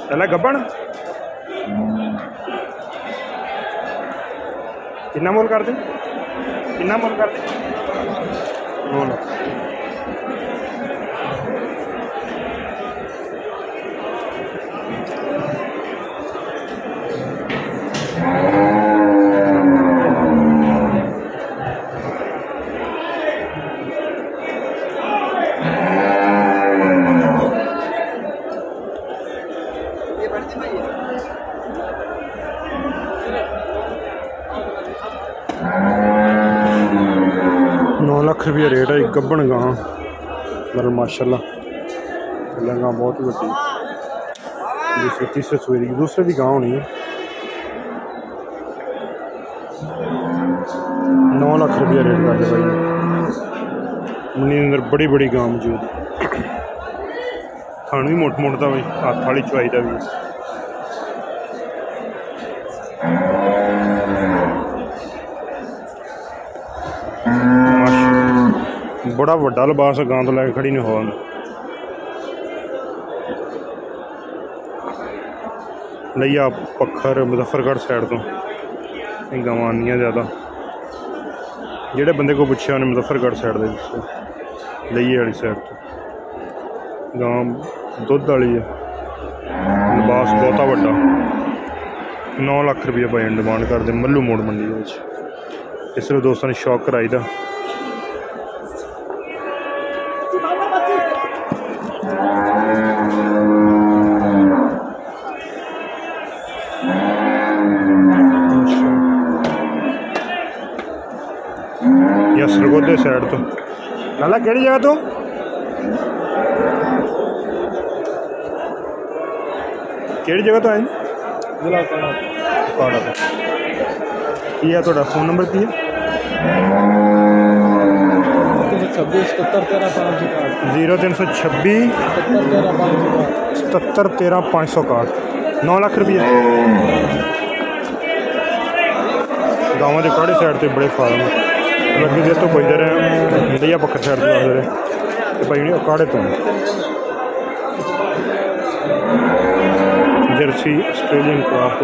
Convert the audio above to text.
पहला गब्बन कितना मोल कर दे, कितना मोल कर दे, मोल 9 लाख रुपया रेट है। गब्बन गां मतलब माशाल्लाह गां बहुत वड्डी, दूसरे तीसरे सूए की दूसरे भी गां होनी है। 9 लाख रुपया रेट कर दे भाई। मंडी अंदर बड़ी बड़ी गां मौजूद, थान भी मोट मोट का भाई, हाथ वाली चवाई का भी। बड़ा वड्डा लिबास गां तो लैके खड़ी नहीं हो। लिया पखर मुजफ्फरगढ़ साइड तो गावां आनियां ज़्यादा, जेड़े बंदे को पुछया उन्हें मुजफ्फरगढ़ साइड दे लिये वाली साइड तो गां दुध वाली है। लिबास बहुता वड्डा। 9 लाख रुपया भाई डिमांड करते मल्लू मोड़ मंडी में। इसलिए दोस्तों ने शौक कराई दा। या सरगोदे साइड तो नाला केड़ी जगह तो केड़ी जगह तो आए जिला काड़ा तो की है थोड़ा फोन नंबर की है 0326 77 13 561। 9 लाख रुपये। गाँव के काड़े साइड से बड़े फार्म लगे दे तो बजते रहे, लिया पक्कर साइड से आते रहे भाई काड़े तो जर्सी ऑस्ट्रेलियन क्राफ्ट।